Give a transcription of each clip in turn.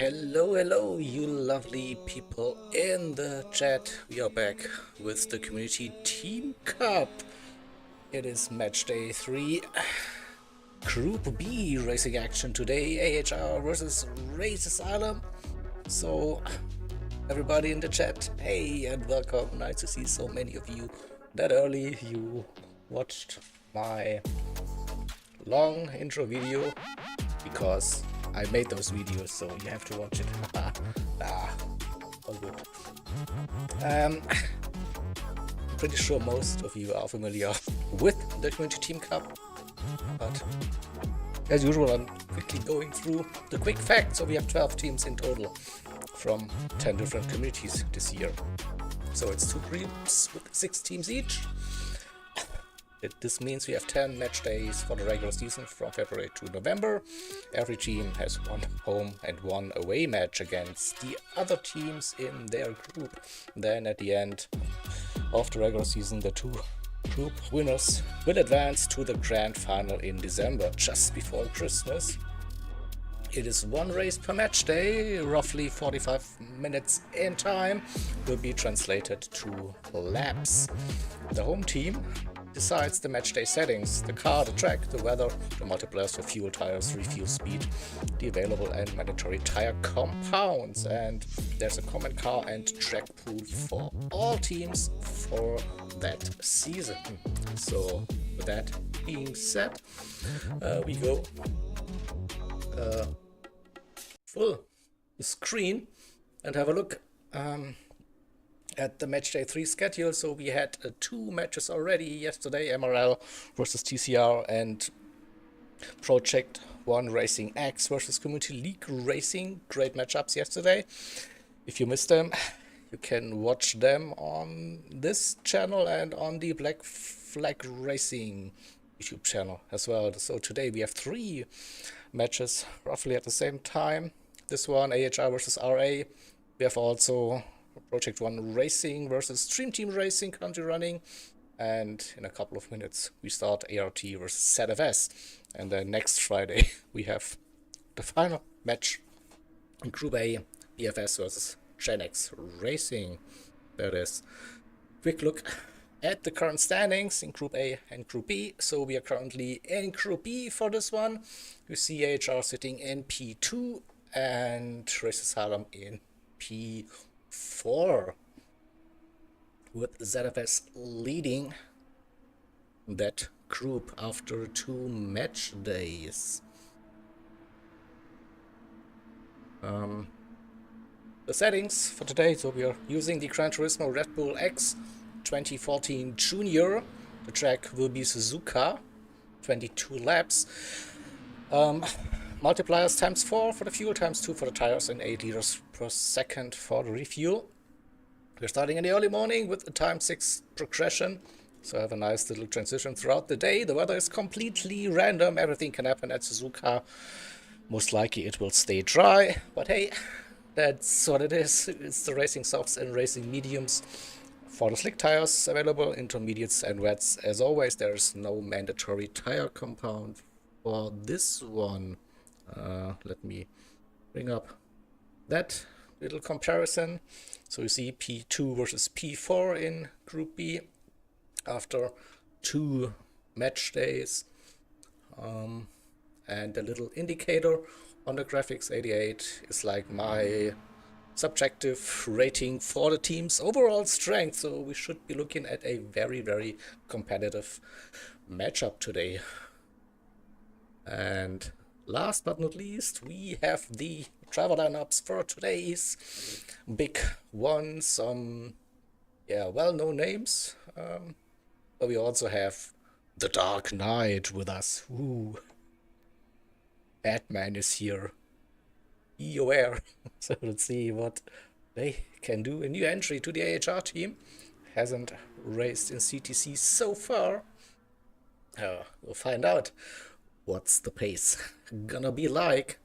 Hello, you lovely people in the chat. We are back with the Community Team Cup. It is match day 3. Group B racing action today. AHR versus Race Asylum. So, everybody in the chat, hey and welcome. Nice to see so many of you that early. You watched my long intro video because I made those videos, so you have to watch it. All good. I'm pretty sure most of you are familiar with the Community Team Cup, but as usual, I'm quickly going through the quick facts. So we have 12 teams in total from 10 different communities this year. So it's 2 groups with 6 teams each. This means we have 10 match days for the regular season from February to November. Every team has 1 home and 1 away match against the other teams in their group. Then at the end of the regular season, the 2 group winners will advance to the grand final in December, just before Christmas. It is 1 race per match day, roughly 45 minutes in time, will be translated to laps. The home team decides the matchday settings, the car, the track, the weather, the multipliers for fuel, tires, refuel speed, the available and mandatory tire compounds, and there's a common car and track pool for all teams for that season. So with that being said, we go full screen and have a look at the matchday 3 schedule. So we had 2 matches already yesterday, MRL versus TCR and Project 1 Racing X versus Community League Racing. Great matchups yesterday. If you missed them, you can watch them on this channel and on the Black Flag Racing YouTube channel as well. So today we have 3 matches roughly at the same time. This one, AHR versus RA. We have also Project 1 Racing versus Stream Team Racing currently running, and in a couple of minutes we start ART versus ZFS, and then next Friday we have the final match in Group A, BFS versus Gen X Racing. There is quick look at the current standings in Group A and Group B. So we are currently in Group B for this one. You see AHR sitting in P2 and Race Asylum in P4, with ZFS leading that group after 2 match days. The settings for today, so we are using the Gran Turismo Red Bull X 2014 Junior. The track will be Suzuka, 22 laps. Multipliers times 4 for the fuel, times 2 for the tires, and 8 liters per second for the refuel. We're starting in the early morning with a time 6 progression, so I have a nice little transition throughout the day. The weather is completely random, everything can happen at Suzuka. Most likely it will stay dry, but hey, that's what it is. It's the racing softs and racing mediums. For the slick tires available, intermediates and wets. As always, there's no mandatory tire compound for this one. Let me bring up that little comparison. So you see P2 versus P4 in Group B after 2 match days. And the little indicator on the graphics, 88, is like my subjective rating for the team's overall strength. So we should be looking at a very, very competitive matchup today. And last but not least, we have the travel lineups for today's big one. Some well-known names, but we also have the Dark Knight with us. Ooh, Batman is here. Be aware. So let's see what they can do. A new entry to the AHR team. Hasn't raced in CTC so far. We'll find out what's the pace gonna be like.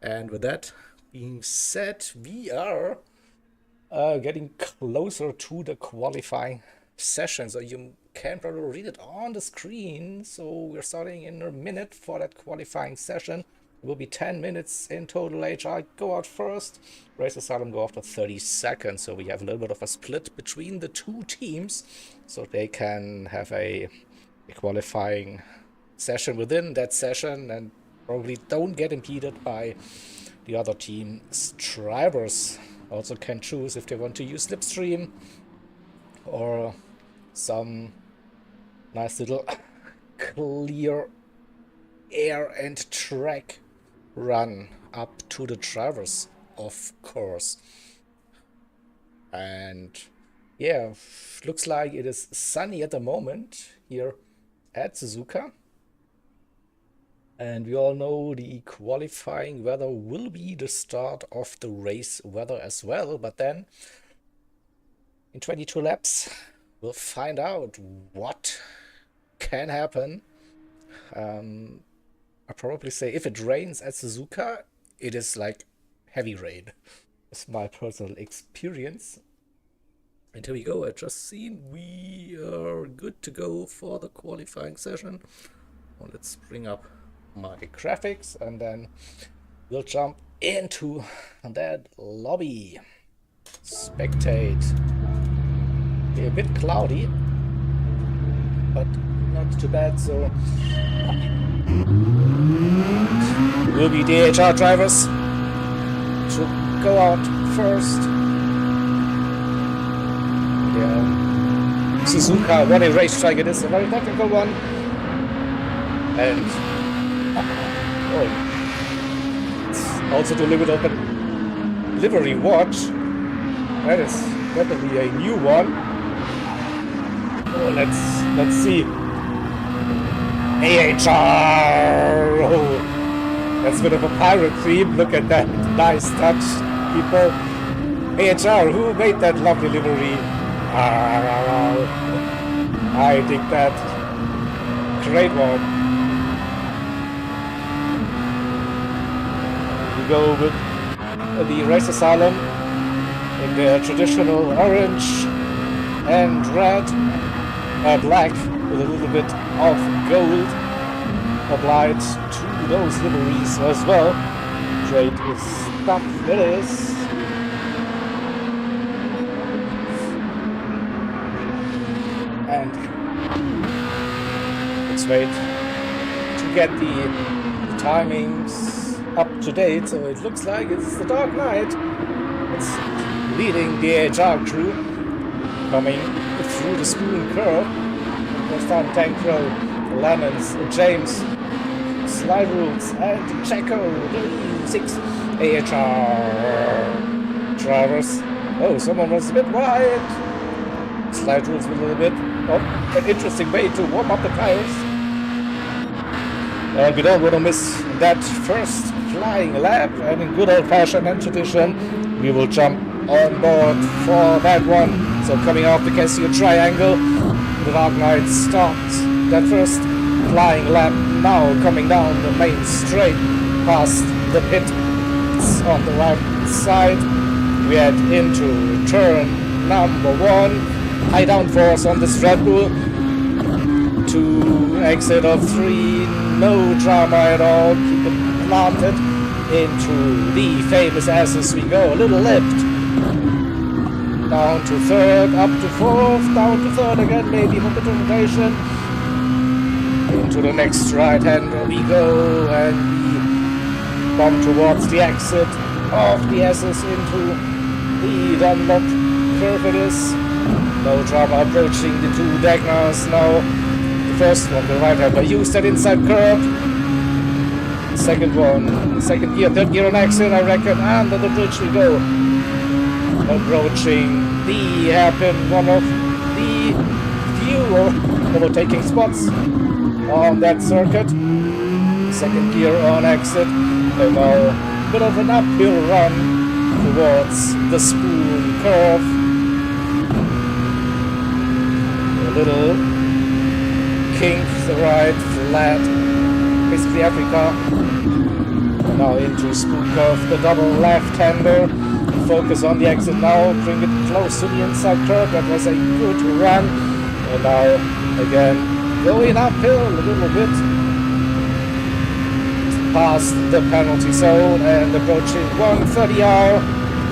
And with that being said, we are getting closer to the qualifying session. So you can probably read it on the screen. So we're starting in a minute for that qualifying session. It will be 10 minutes in total. AHR go out first. Race Asylum go after 30 seconds. So we have a little bit of a split between the two teams. So they can have a qualifying session within that session and probably don't get impeded by the other team's drivers. Also can choose if they want to use Slipstream or some nice little clear air and track run up to the drivers, of course. And yeah, looks like it is sunny at the moment here at Suzuka. And we all know the qualifying weather will be the start of the race weather as well. But then in 22 laps, we'll find out what can happen. I probably say if it rains at Suzuka, it is like heavy rain. It's my personal experience. And here we go. I just seen we are good to go for the qualifying session. Well, let's bring up my graphics and then we'll jump into that lobby. Spectate. A bit cloudy, but not too bad. So will be the AHR drivers to go out first. Yeah, Suzuka, what a racetrack it is, a very technical one. And it's also delivered of a livery watch. That is definitely a new one. Oh, let's see. AHR! Oh, that's a bit of a pirate theme. Look at that nice touch, people. AHR, who made that lovely livery? I dig that. Great one. We go with the Race Asylum in their traditional orange and red, black with a little bit of gold applied to those liveries as well. Great stuff it is. And let's wait to get the timings up to date. So it looks like it's the Dark Knight. It's leading the AHR crew, coming through the spoon curve. First time Tank Crow, Lemons, James, Slide Rules, and Checo, the 6 AHR drivers. Oh, someone was a bit wide. Slide Rules a little bit. Oh, an interesting way to warm up the tires. And we don't want to miss that first flying lap. And in good old-fashioned and tradition, we will jump on board for that one. So coming off the Casio Triangle, the Dark Knight starts that first flying lap. Now coming down the main straight past the pit. It's on the right side. We head into turn number 1. High downforce on this Red Bull. To exit of 3. No drama at all. Keep it planted into the famous S's we go. A little lift. Down to 3rd, up to 4th, down to 3rd again, maybe for bit of rotation. Into the next right-hander we go, and we bomb towards the exit of the S's into the Dunlop curve it is. No drama approaching the 2 Dagnars now. The first one, the right-hander, used that inside curve. Second one, second gear, third gear on exit, I reckon, and under the bridge we go. Approaching the hairpin, one of the few overtaking spots on that circuit. Second gear on exit, and now a bit of an uphill run towards the spoon curve. A little kink, the right, flat, basically every car. And now into spoon curve, the double left-hander. Focus on the exit now, bring it close to the inside curve. That was a good run. And now again going uphill a little bit past the penalty zone and approaching 130R.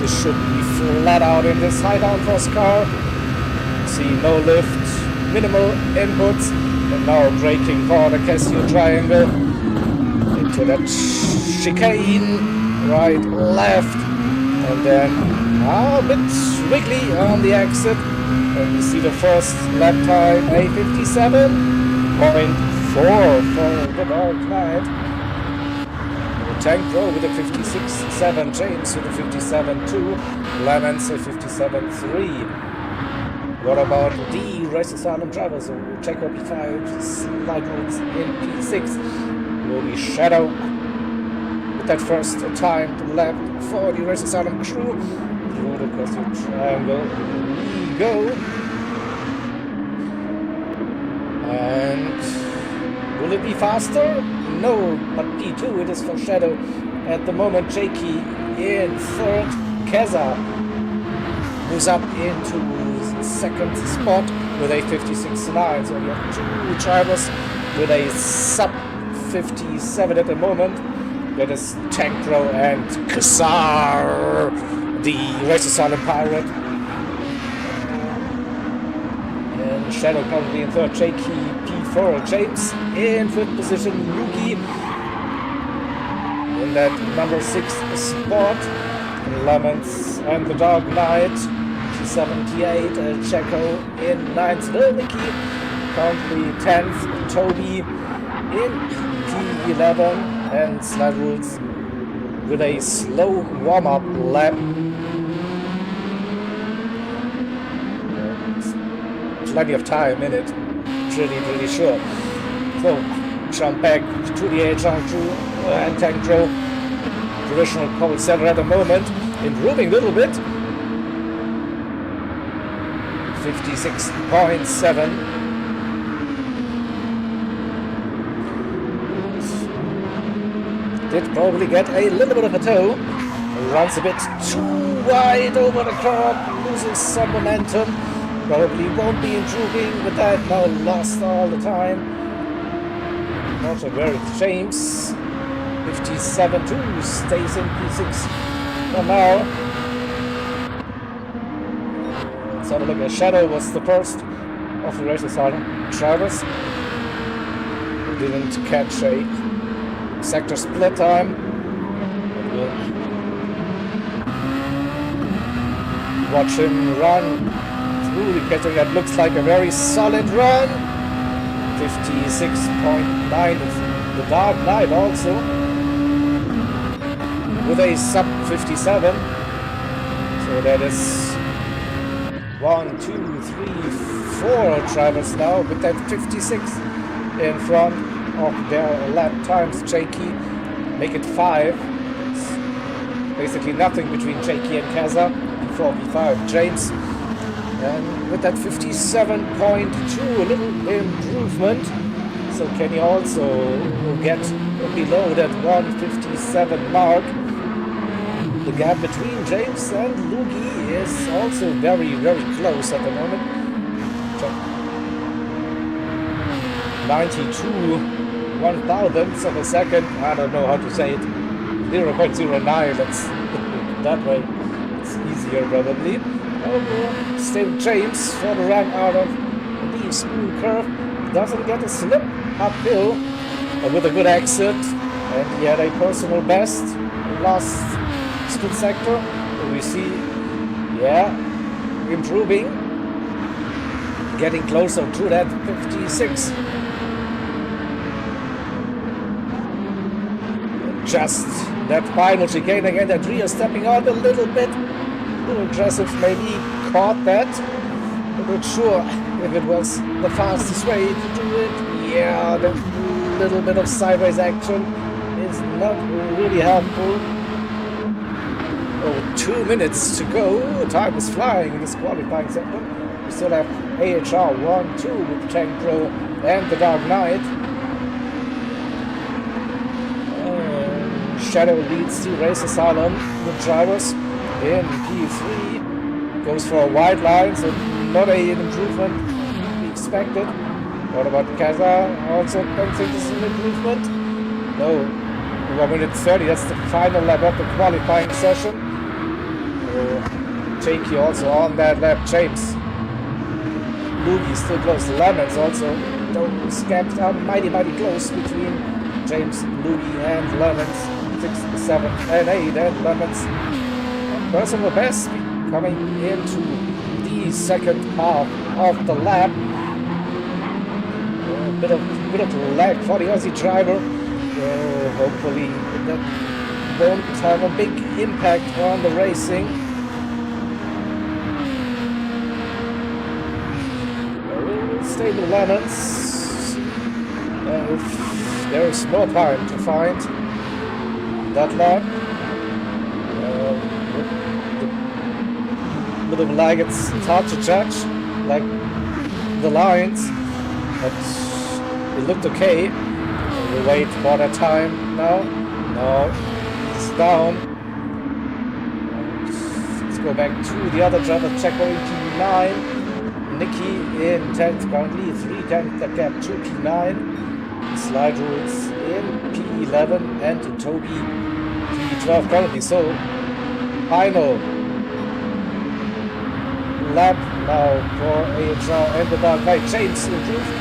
This should be flat out in this high downforce car. See no lift, minimal inputs, and now braking for the Casio triangle into that chicane, right, left, and then a bit wiggly on the exit. And you see the first lap time, a 57.4 for the Dark Knight. Tank Pro with a 56.7, James with a 57.2, Lemons a 57.3. What about the Race Asylum drivers? So Checo P5, Slide Roads in P6. Will be Shadow with that first time to lap for the Race Asylum crew. Through the Casio triangle we go. And will it be faster? No, but P2 it is for Shadow. At the moment, Jakey in third. Keza moves up into second spot with a 56.9. So we have two drivers with a sub 57 at the moment. That is Tank Pro and Kassar, the Race Asylum Pirate. And Shadow currently in third, Jakey P4, James in fifth position, Yuki in that number 6 spot, Lemons and the Dark Knight, P78, Checo in 9th, Lil Nicky currently 10th, Toby in P11, and Slide Rules with a slow warm-up lap. Plenty of time in it, pretty sure. So, jump back to the AHR crew and Tank Pro. Traditional pole setter at the moment, improving a little bit. 56.7. Did probably get a little bit of a toe. Runs a bit too wide over the curb, losing some momentum. Probably won't be improving with that, now lost all the time. Not a very James. 57.2 stays in P6 for now. Let's have a look at Shadow. Was the first of the Race Asylum drivers. Didn't catch a sector split time. We'll watch him run through the category. That looks like a very solid run. 56.9 is the Dark Knight also, with a sub 57. So that is 1, 2, 3, 4 drivers now with that 56 in front of their lap times. Jakey make it 5. It's basically nothing between Jakey and Kaza. P4, P5, James. And with that 57.2, a little improvement. So can he also get below that 157 mark? The gap between James and Lugi is also very close at the moment. 92 1,000ths of a second. I don't know how to say it. 0.09. Let's put it that way. It's easier probably. Stay with James for the run out of the smooth curve. Doesn't get a slip uphill, but with a good exit. And he had a personal best last split sector. We see, improving, getting closer to that 56. Just that final chicane again, that Rio stepping out a little bit. A little aggressive, maybe caught that. I'm not sure if it was the fastest way to do it. Yeah, the little bit of sideways action is not really helpful. 2 minutes to go. Time is flying in this qualifying sector. We still have AHR 1-2 with Tank Pro and the Dark Knight. Shadow leads the Race Asylum with drivers in P3. Goes for a wide line, so not an improvement we expected. What about Kaza? Also don't think this is an improvement. No. 1 minute 30, that's the final lap of the qualifying session. Jakey also on that lap. James Lugi still close. Lemons also. Those gaps are mighty close between James Lugi and Lemons. 6, 7, and 8, and Lemons personal best coming into the second half of the lap. A bit of lag for the Aussie driver. Hopefully that won't have a big impact on the racing. Stable Lemons. There's more time to find that lap. Bit of lag, it's hard to judge, like the lines, but it looked okay. We'll wait for that time now. No, it's down. And let's go back to the other driver, Checo in P9. Nicky in 10th currently, 3 that gap to P9. Slide rules in P11 and Toby P12 currently. So final lap now for AHR and the Dark Knight. James improved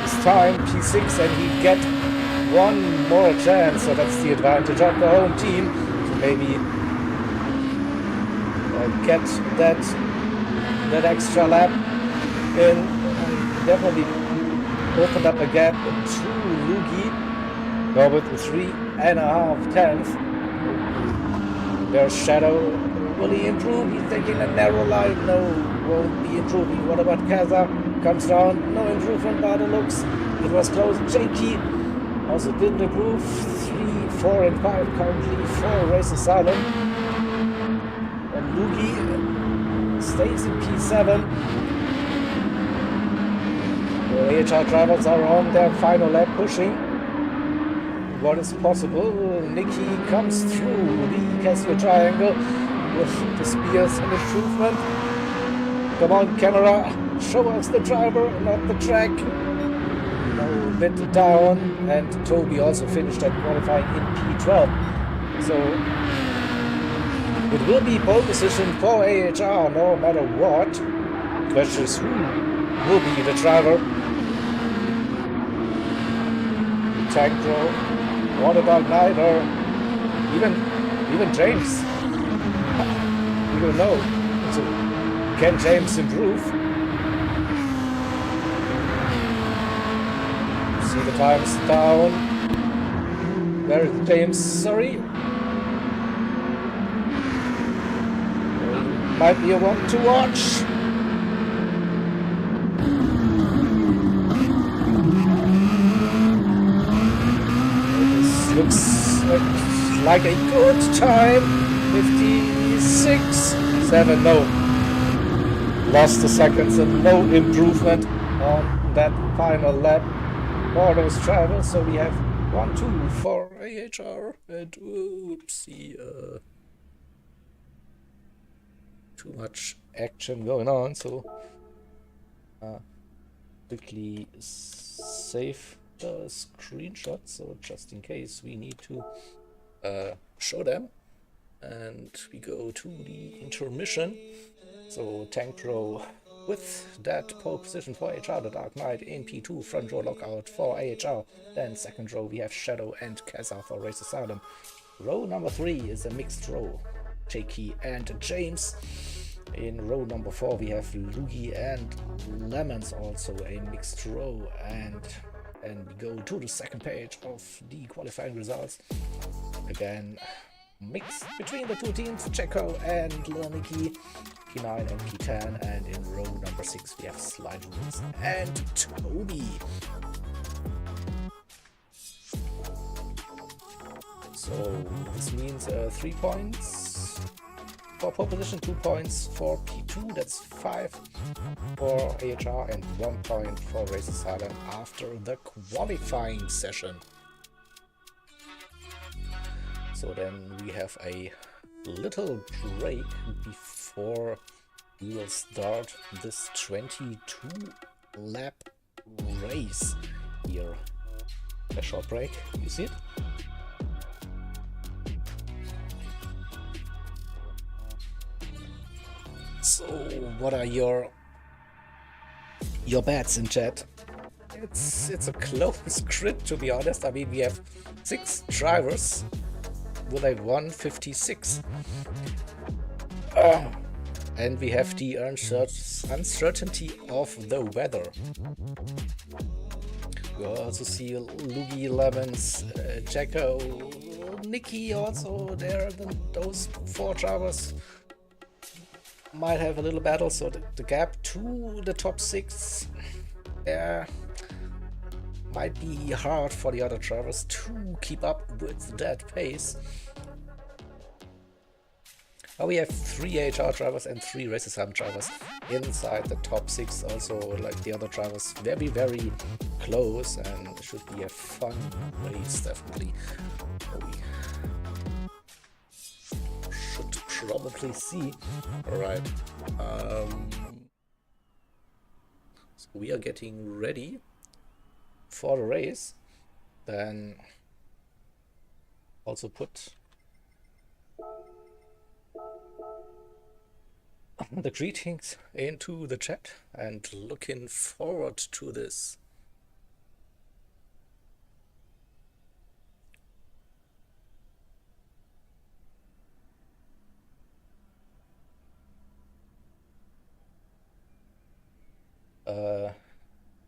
his time, P6, and he get one more chance. So that's the advantage of the home team to maybe get that extra lap in, and definitely opened up a gap to Lugi. Now with 3.5 tenths. There's Shadow. Will he improve? He's taking a narrow line. No, won't be improving. What about Kaza? Comes down. No improvement by the looks. It was close. Jakey also didn't improve. 3, 4, and 5 currently for Race Asylum. And Lugi stays in P7. The AHR drivers are on their final lap pushing what is possible. Nicky comes through the Casio triangle with the spears and improvement. Come on, camera, show us the driver, not the track. A bit down, and Toby also finished that qualifying in P12. So it will be pole position for AHR no matter what. The question is who will be the driver. Tank Pro, what about Knight, or even James? We don't know. So can James improve? See the times down. Where is James? Sorry. Might be a one to watch. This looks like a good time. 56, 7, no. Lost the seconds and no improvement on that final lap for those drivers. So we have 1-2 for AHR and oopsie, too much action going on, so quickly save the screenshot, so just in case we need to show them. And we go to the intermission. So Tank Pro with that pole position for AHR, the Dark Knight in P2, front row lockout for AHR. Then second row we have Shadow and Kaza for Race Asylum. Row number 3 is a mixed row, Jakey and James. In row number 4 we have Lugi and Lemons, also a mixed row. And we go to the second page of the qualifying results. Again, mixed between the two teams, Checo and Nicky, P9 and P10, and in row number 6 we have Slide Rules and Toby. So this means 3 points for pole position, 2 points for P2, that's 5 for AHR, and 1 point for Race Asylum after the qualifying session. So then we have a little break before we will start this 22 lap race here. A short break, you see it? So, what are your bets in chat? It's a close grid, to be honest. I mean, we have 6 drivers with a 156. And we have the uncertainty of the weather. We also see Lugi, Lemons, Jacko, Nikki also there. Those 4 drivers might have a little battle, so the gap to the top 6 might be hard for the other drivers to keep up with that pace. Now we have 3 AHR drivers and 3 racism drivers inside the top 6. Also, like the other drivers, very, very close, and it should be a fun race, definitely. We should probably see. Alright. So we are getting ready for the race. Then also put the greetings into the chat and looking forward to this.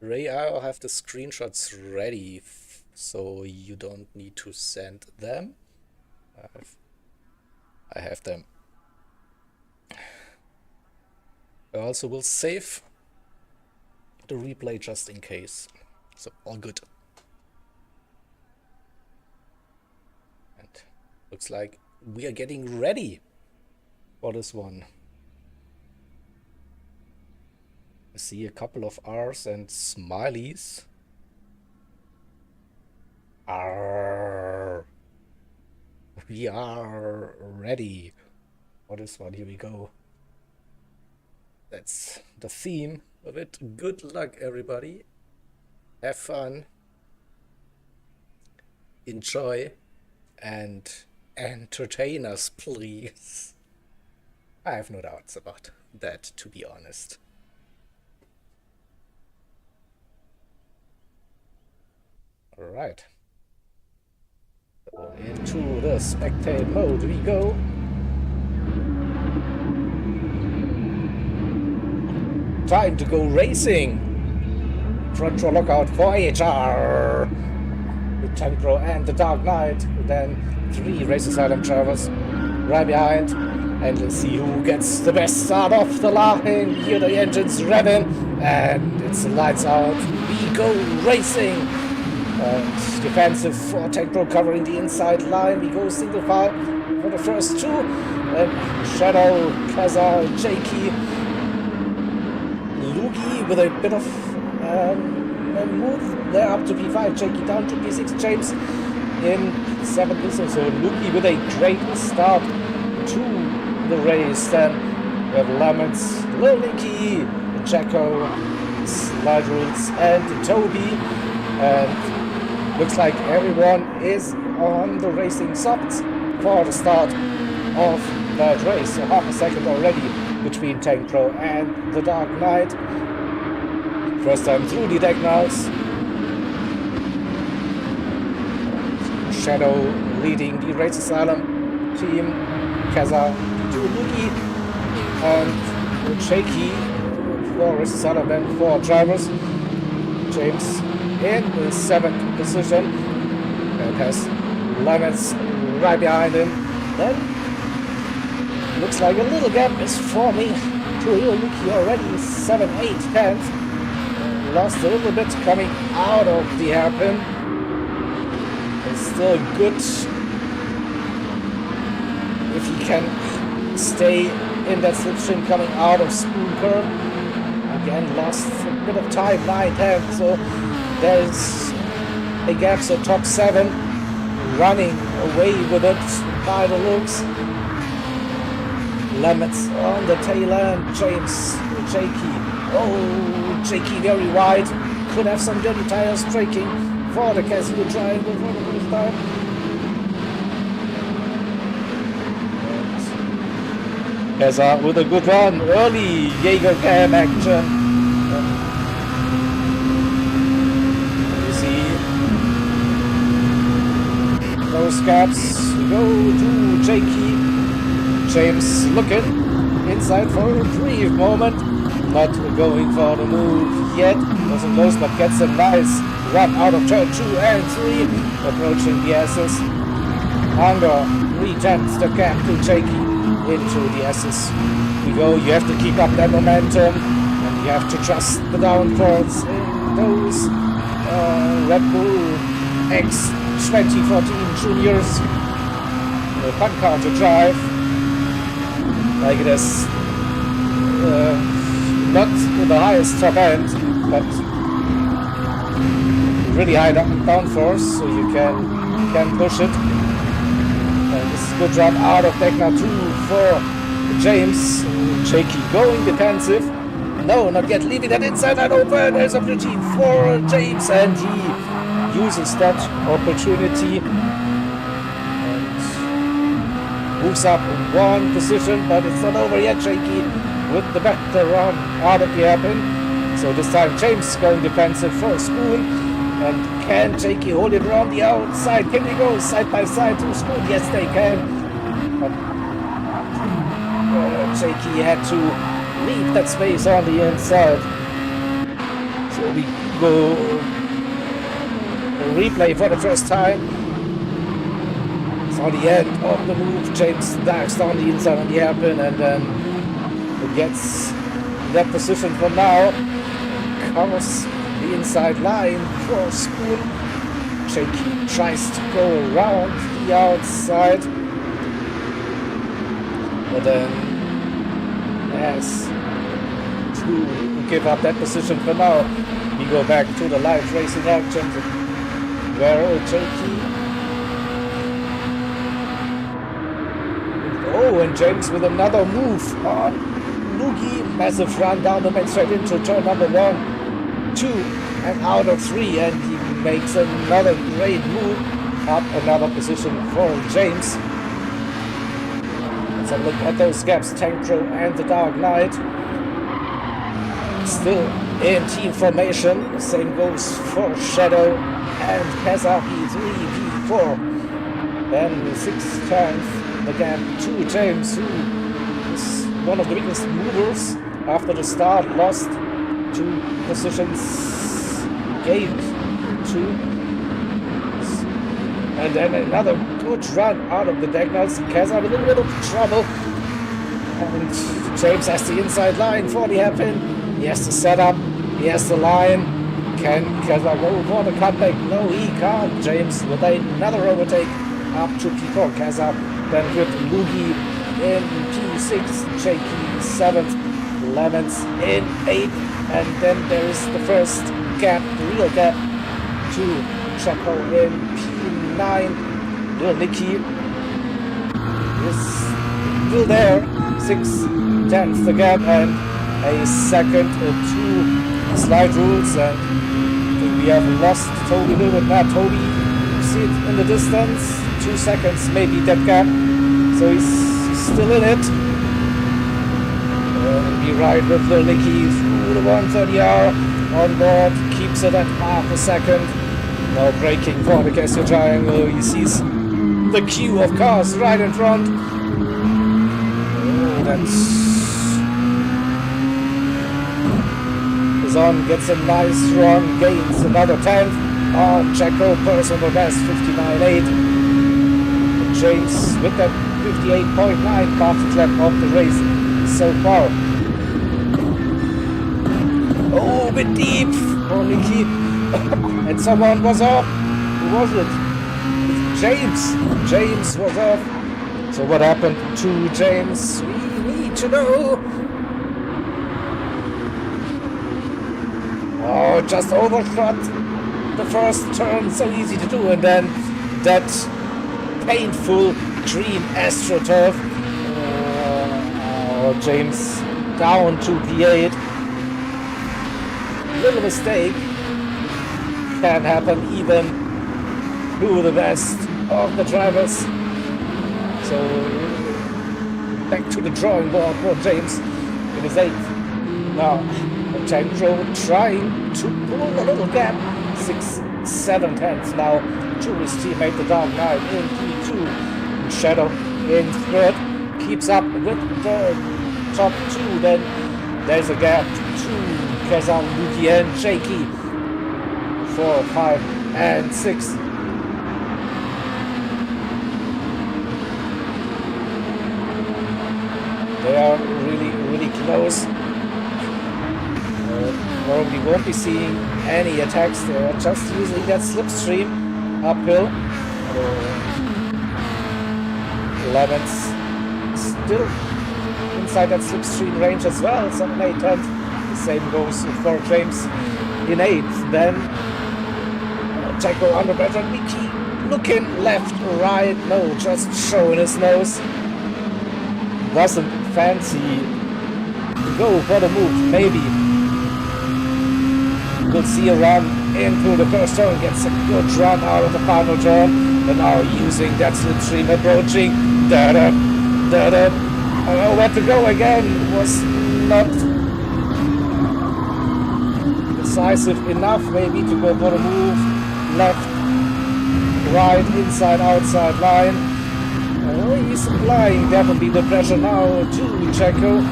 Ray, I'll have the screenshots ready so you don't need to send them. I have them. I also will save the replay just in case. So all good. And looks like we are getting ready for this one. I see a couple of R's and smileys. R. We are ready for this one. Here we go. That's the theme of it. Good luck, everybody. Have fun. Enjoy. And entertain us, please. I have no doubts about that, to be honest. Alright. So into the spectate mode we go. Time to go racing. Front row lockout for AHR. With Tank Pro and the Dark Knight. Then 3 race asylum drivers right behind. And let's see who gets the best start off the line. Here the engines revving. And it's lights out. We go racing. And defensive for Tank Pro covering the inside line. We go single file for the first 2. And Shadow, Kaza, Jakey, Lugi with a bit of a move there up to P5. Jakey down to P6. James in 7th position. So Lugi with a great start to the race. Then we have Lemons, Lil Nicky, Jacko, Slide Rules, and Toby. And looks like everyone is on the racing softs for the start of that race. So half a second already between Tank Pro and the Dark Knight. First time through the deck nows. Shadow leading the Race Asylum team. Kaza to Lugi and Shaky for Race Asylum and 4 drivers. James in the 7th position and has Lemons right behind him. Then looks like a little gap is forming to Luki already. 7, 8, 10. Lost a little bit coming out of the hairpin. It's still good if he can stay in that slipstream coming out of Spoon Curve. Again, lost a bit of time, 9, 10. So there's a gap, so top 7 running away with it by the looks. Lemons on the tail end. James, Jakey. Oh, Jakey very wide. Could have some dirty tires braking for the Casino Triangle for the first time. Keza with a good run, early Jaeger cam action. You see those gaps go to Jakey. James looking inside for a brief moment, not going for the move yet. Wasn't close, but gets a nice run out of turn 2 and 3, approaching the S's. Hunger retents the gap to Jakey into the S's. We go, you have to keep up that momentum, and you have to trust the downforce in those Red Bull X 2014 juniors. The fun car to drive, like it is not the highest top end, but really high downforce, so you can push it. This is a good run out of Degner 2 for James. Jakey going defensive. No, not yet. Leaving that inside and open. There's opportunity for James, and he uses that opportunity and moves up one position, but it's not over yet. Jakey with the better run out of the hairpin. So this time James going defensive for Spoon. And can Jakey hold it around the outside? Can they go side by side to Spoon? Yes, they can. But Jakey had to leave that space on the inside. So we go replay for the first time. It's on the end of the move. James dives down the inside on the hairpin and then gets that position for now. Covers the inside line for Spoon. Jakey tries to go around the outside, but then has to give up that position for now. We go back to the live racing action where Jakey. Oh, and James with another move on Loogie. Massive run down the main straight into turn number 1, 2, and out of 3, and he makes another great move up another position for James. Let's have a look at those gaps. Tank Pro and the Dark Knight still in team formation. The same goes for Shadow and Keza P3, P4. Then 6 times the gap to James, who is one of the biggest movers after the start. Lost 2 positions, gained 2. And then another good run out of the Degnals. Keza with a little bit of trouble. And James has the inside line for the hairpin. He has to set up. He has the line. Can Keza go for the cutback? No, he can't. James with another overtake up to P4. Keza then with Loogie in P6. Jakey 7th. Lemons in 8th. And then there is the first gap, the real gap, to Chaco in P9. Little Nicky is still there. 6/10 the gap, and a second to slide rules. And I think we have lost Toby a little bit now. Toby, you see it in the distance. 2 seconds, maybe that gap. So he's still in it. We ride with the Nicky through the 130R on board, keeps it at half a second. Now braking for the Casio Triangle. He sees the queue of cars right in front. Oh, that's is on, gets a nice run, gains another 10th on Checo, personal best 59.8. James with that 58.9 fastest lap of the race so far. Oh, a bit deep for Nicky. And someone was off. Who was it? It's James. James was off. So what happened to James? We need to know. Oh, just overshot the first turn. So easy to do. And then that painful green AstroTurf. James down to P8. Little mistake can happen even to the best of the drivers. So back to the drawing board for James in his 8th. Now, Tangro trying to pull a little gap. 6, 7 tenths now to his teammate, the Dark Knight, in P2. Shadow in 3rd. Keeps up with the top 2. Then there's a gap to Kazan, Luki, and Shaky. 4, 5, and 6. They are really close. Probably won't be seeing any attacks. They are just using that slipstream uphill. Lemons still inside that slipstream range as well. 7, 8 tenths. The same goes for James in 8th. Then Checo under pressure. Mickey looking left, right. No, just showing his nose. Wasn't fancy to go for the move. Maybe we'll see a run into the first turn. Gets a good run out of the final turn. And now using that slipstream, approaching. Da-da, da-da. Oh, where to go again. Was not decisive enough maybe to go for the move. Left, right, inside, outside line. He's applying definitely the pressure now to Checo.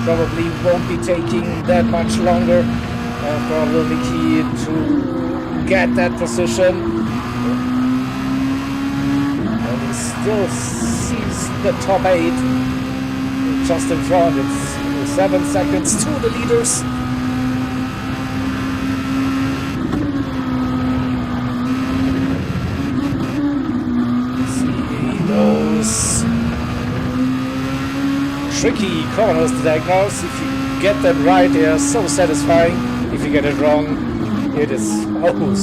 Probably won't be taking that much longer for Mickey to get that position. And he still sees the top 8 just in front. It's 7 seconds to the leaders. Tricky corners to diagnose. If you get them right, they are so satisfying. If you get it wrong, it is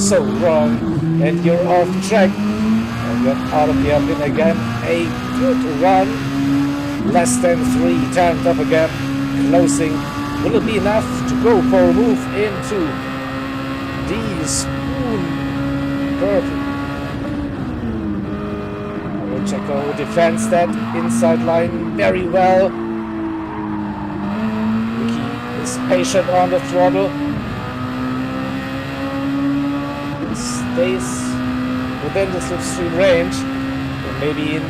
so wrong, and you're off track. And you're out of the hairpin again. A good run, less than 3 tenths of a gap, closing. Will it be enough to go for a move into the spoon? Perfect. Checo defends that inside line very well. Mickey is patient on the throttle. Stays within the slipstream range. And maybe in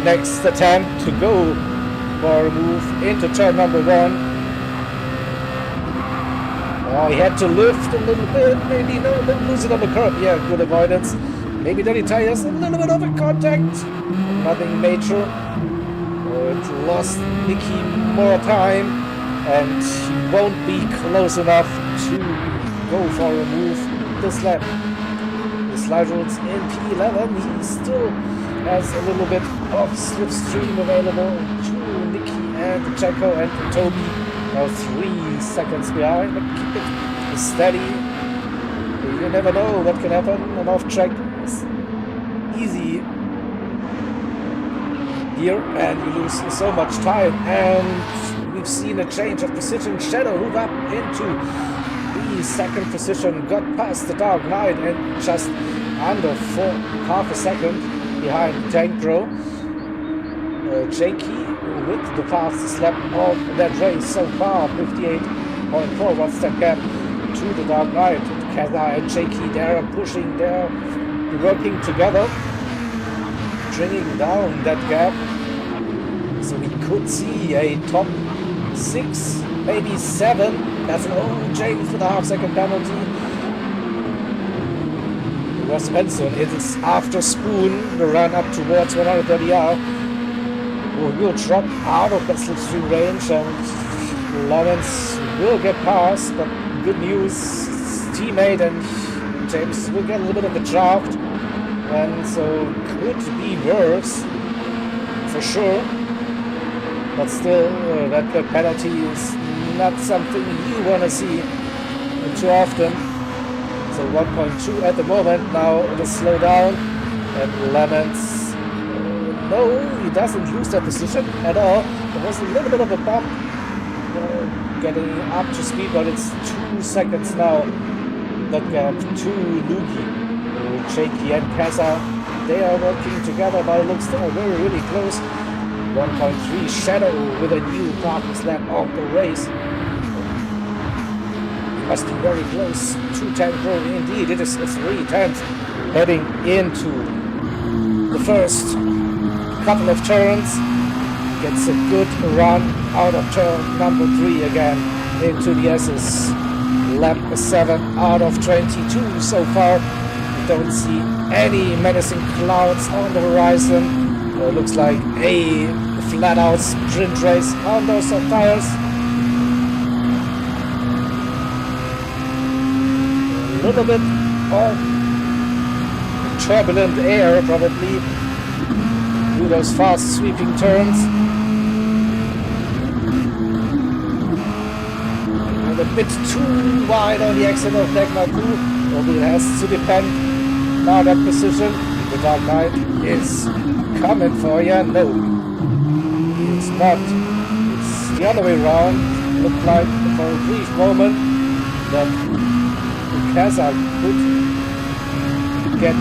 next attempt to go for a move into turn number 1. Oh, he had to lift a little bit. Maybe no, don't lose it on the curb. Yeah, good avoidance. Maybe dirty tires, a little bit of a contact, nothing major. It lost Mickey more time, and he won't be close enough to go for a move this lap. The slide rules in P11, he still has a little bit of slipstream available to Mickey and Checo and Toby. Now 3 seconds behind, but keep it steady. You never know what can happen, and off track is easy here, and you lose so much time. And we've seen a change of position. Shadow moved up into the 2nd position, got past the Dark Knight, and just under half a second behind Tangro. Jakey with the fastest lap of that race so far, 58.4. What's that gap to the Dark Knight? Kazan and Shaky, they're pushing, they're working together, bringing down that gap. So we could see a top 6, maybe 7. That's an James with a half-second penalty. Ross Benson, it is after Spoon, the run up towards 130R. Will drop out of that slipstream range, and Lawrence will get past, but good news. Teammate and James will get a little bit of a draft, and so could be worse for sure, but still that penalty is not something you want to see too often. So 1.2 at the moment. Now the slow down, and Lemons, no, he doesn't lose that position at all. There was a little bit of a bump getting up to speed, but it's 2 seconds now. That gap to Luki, Shaky and Kazan, they are working together, but it looks they're really close. 1.3 Shadow with a new parking slap of the race. Must be very close to Tango. Indeed, it is a 3/10 heading into the first couple of turns. Gets a good run out of turn number 3 again into the S's. Lap 7 out of 22 so far. We don't see any menacing clouds on the horizon. Looks like a flat-out sprint race on those soft tires. A little bit of turbulent air probably through those fast sweeping turns. And a bit too wide on the exit of Gr.B. Probably has to depend now that position. The Dark Knight is coming for you. No, it's not. It's the other way around. Looked like for a brief moment that Keza could get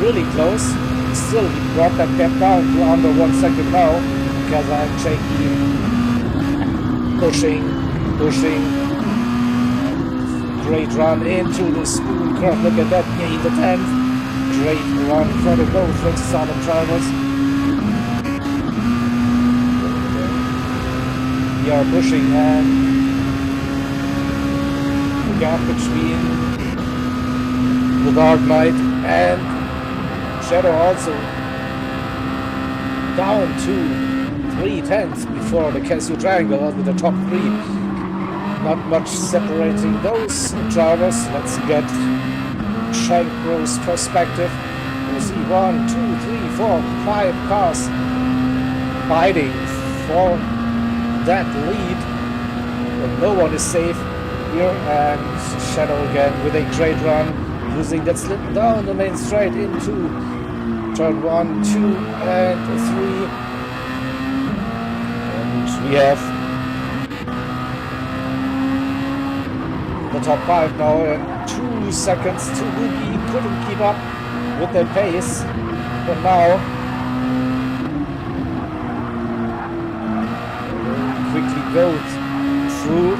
really close. Still, he brought that gap down to under 1 second now. Keza and Shaky pushing. Great run into the spoon curve. Look at that, gain the 10th. Great run for the both Silent drivers. We are pushing and the gap between the Dark Knight and Shadow also down to 3/10 before the Casio Triangle with the top 3. Not much separating those drivers. Let's get Shankro's perspective. You see 1, 2, 3, 4, 5 cars fighting for that lead. And no one is safe here, and Shadow again with a great run, using that slip down the main straight into turn 1, 2, and 3. And we have the top 5 now, and 2 seconds to Gr.B. Couldn't keep up with their pace, but now quickly go through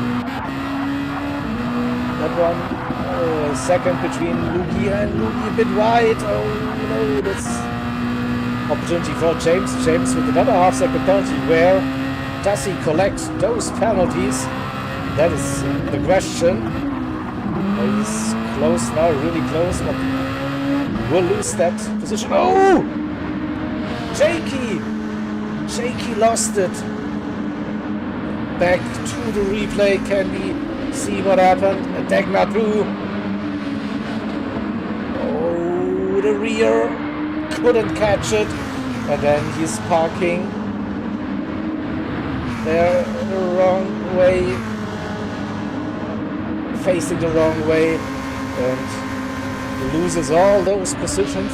that one. Second between Luki and Luki a bit wide. Oh no, that's opportunity for James. James with another half-second penalty. Where does he collect those penalties? That is the question. He's close now, really close, but will lose that position. Oh! Shaky lost it. Back to the replay. Can we see what happened? Gr.B. Oh, the rear couldn't catch it, and then he's parking there the wrong way, facing the wrong way, and loses all those positions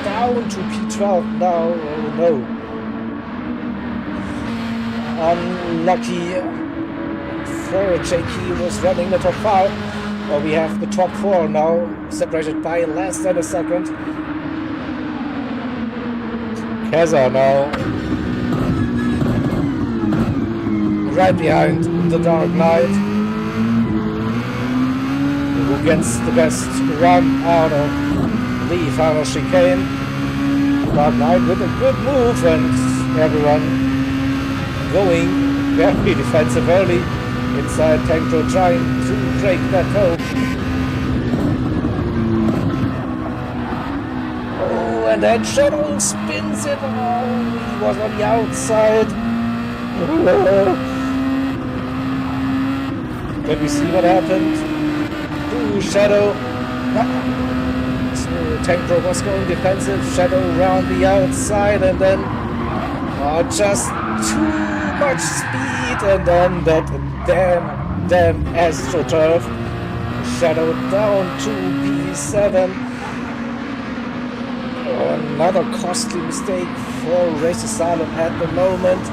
down to P12 now. Oh no. Unlucky for Shaky was running the top 5. Well, we have the top 4 now, separated by less than a second. Keza now right behind the Dark Knight, who gets the best run out of the final chicane. Dark Knight with a good move, and everyone going very defensive early inside Tango, trying to break that hole. Oh, and then Shadow spins it. Oh, he was on the outside. Can we see what happened to Shadow? So Tango was going defensive, Shadow around the outside, and then just too much speed, and then that damn AstroTurf. Shadow down to P7. Another costly mistake for Race Asylum at the moment.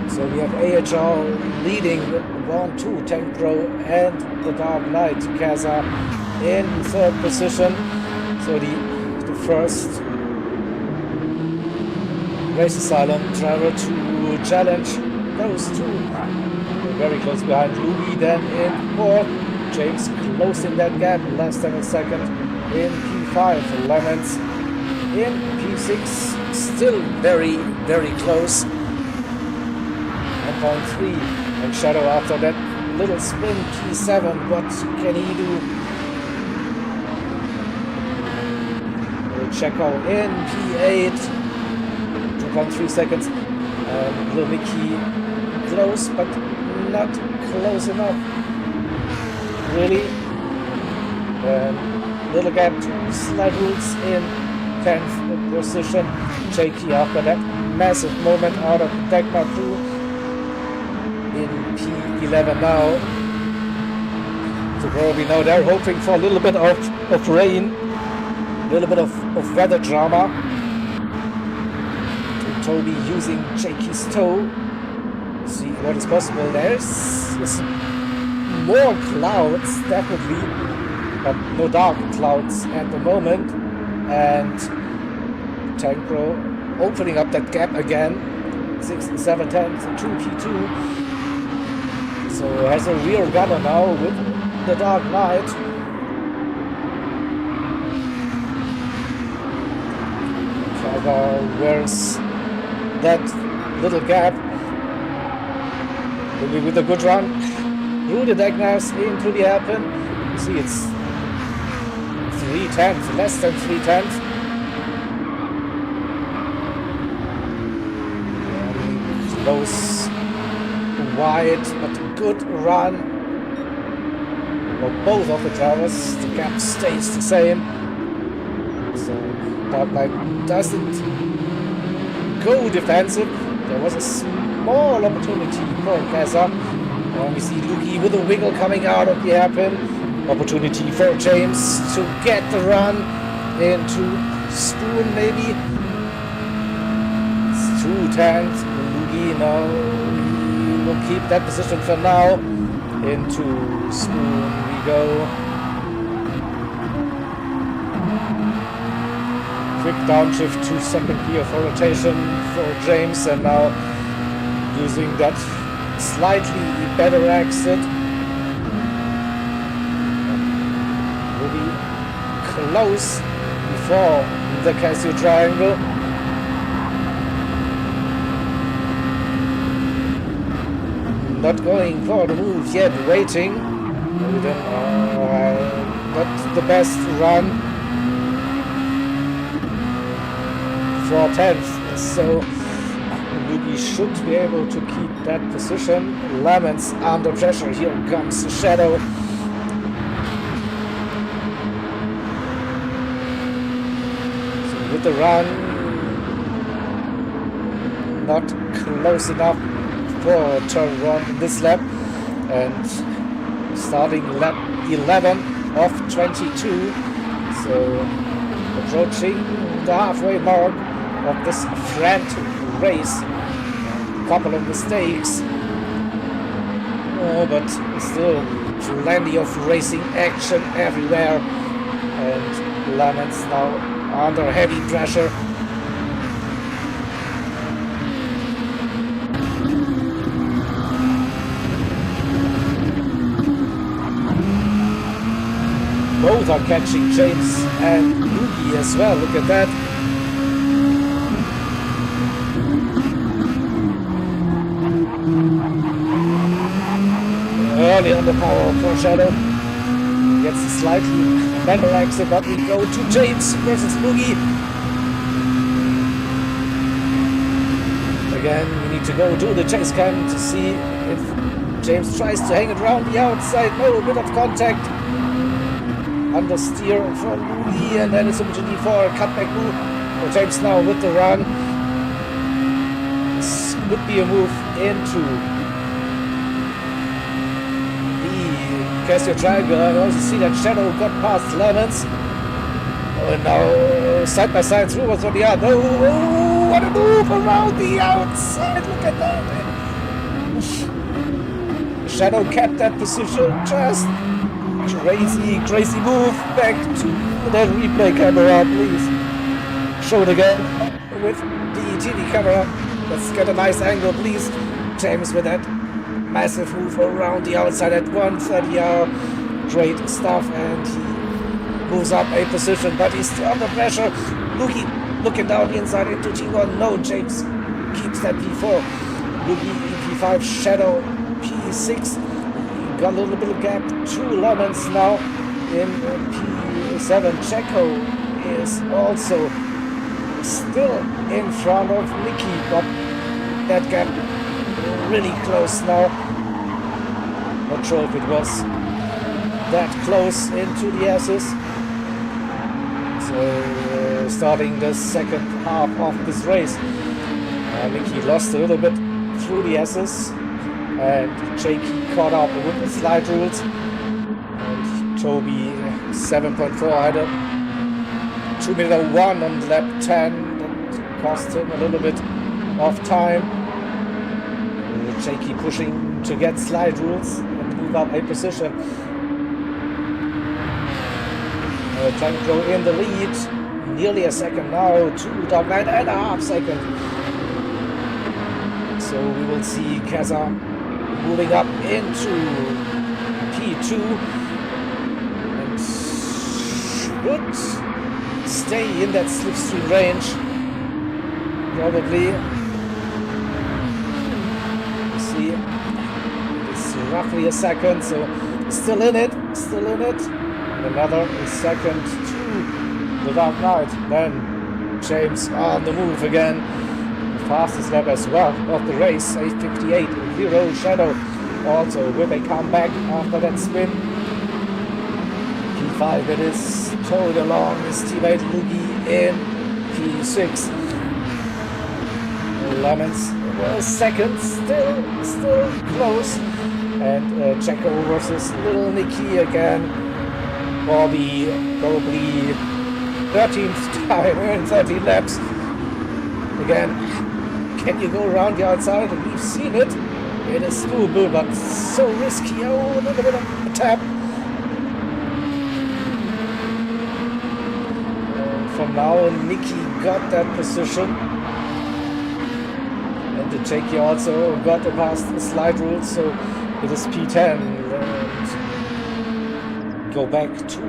So we have AHR leading 1-2 Tango and the Dark Knight Keza in 3rd position. So the first Race Asylum driver to challenge those two. Very close behind Louis, then in fourth. James close in that gap, less than a second in P5. Lemons in P6, still very, very close. 1.3. And Shadow after that little spin, P7. What can he do? Checo in P8. 2.3 seconds. Little Mickey close, but not close enough. Really. Little gap to Slide Rules in 10th position. Jakey after that massive moment out of Dagmar 2 in P11 now. So Gr.B now they're hoping for a little bit of rain, a little bit of weather drama. Toby using Jakey's toe. See what is possible. There's more clouds, definitely, but no dark clouds at the moment. And Tankro opening up that gap again. 6 and 7 tenths and 2 P2. So has a rear gunner now with the Dark Knight. Where's that little gap? Maybe with a good run through the Dagnars into the hairpin. You see it's 3 tenths, less than 3 tenths. Close, wide, but good run for both of the drivers. The gap stays the same. So Dark Knight doesn't go defensive. There was a small opportunity for Kesa. We see Luki with a wiggle coming out of the hairpin. Opportunity for James to get the run into Spoon maybe. It's 2 tenths. Luki now will keep that position for now. Into Spoon we go. Quick downshift to second gear for rotation for James, and now using that slightly better exit. Really close before the Casio triangle. Not going for the move yet, waiting. Not the best run. 4 tenths, so Luki should be able to keep that position. Lemons under pressure. Here comes the Shadow. So with the run, not close enough for turn 1 in this lap, and starting lap 11 of 22. So approaching the halfway mark of this frantic race. A couple of mistakes, but still plenty of racing action everywhere, and Lemons now under heavy pressure. Both are catching James and Luki as well. Look at that. Early on the power for Shadow. Gets a slightly better exit, but we go to James versus Luki. Again, we need to go to the chase cam to see if James tries to hang it around the outside. No, a bit of contact. Understeer from Luki, and then it's opportunity for a cutback move for James now with the run. This would be a move into Casio triangle. I also see that Shadow got past Lemons. And now side by side through what's on the other. Oh, what a move around the outside. Look at that. Shadow kept that position. Just crazy move. Back to that replay camera, please. Show it again with DET TV camera. Let's get a nice angle, please. James with that massive move around the outside at 130R. Great stuff, and he moves up a position, but he's still under pressure. Luki looking down the inside into T1. No, James keeps that P4. Luki P5, Shadow P6. Got a little bit of gap. 2 Lemons now in P7. Checo is also still in front of Nicky, but that gap really close now. Not sure if it was that close into the S's. So starting the second half of this race, Nicky lost a little bit through the S's, and Jakey caught up with the slide rules, and Toby 7.4 had a 2:01 on lap 10. That cost him a little bit of time. Jakey pushing to get slide rules and move up a position. Tanko in the lead, nearly a second now, 2.9.5 seconds. So we will see Keza moving up into P2 and should stay in that slipstream range, probably. You see, it's roughly a second, so still in it. Another second to the Dark Knight. Then James on the move again. The fastest lap as well of the race, 8:58. Zero Shadow also with a comeback after that spin. P5 it is, towed along his teammate Lugi in P6. Lemons was second, still close. And Checo versus Little Nicky again. Bobby probably 13th time in 13 laps. Again, can you go around the outside? And we've seen it. It is doable, but so risky. Oh, a little bit of a tap. From now, Nicky got that position. And the Jakey also got past the slide rules, so it is P10. Go back to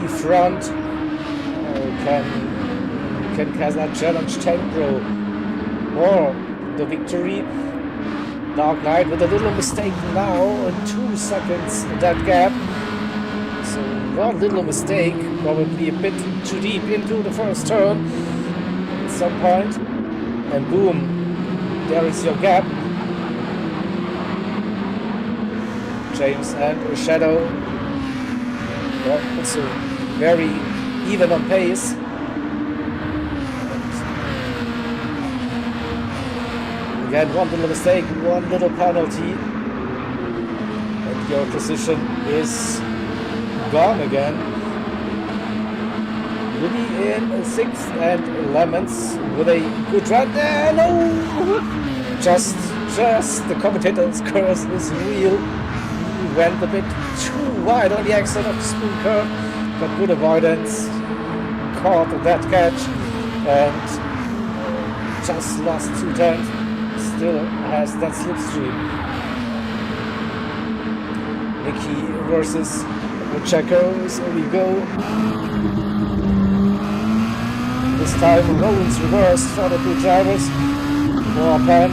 the front. Can Keza challenge Tanko or the victory? Dark Knight with a little mistake now, in 2 seconds that gap. So one little mistake, probably a bit too deep into the first turn at some point, and boom, there is your gap. James and Shadow. Also very even on pace. Again, one little mistake, one little penalty, and your position is gone again. Ruby in 6th, and Lemons with a good run. No! Just the commentator's curse is real. Went a bit too wide on the exit of the spoon curve, but good avoidance, caught that catch, and just lost 2 turns, still has that slipstream. Nicky versus Checo, so we go. This time roles reversed for the 2 drivers, more pen.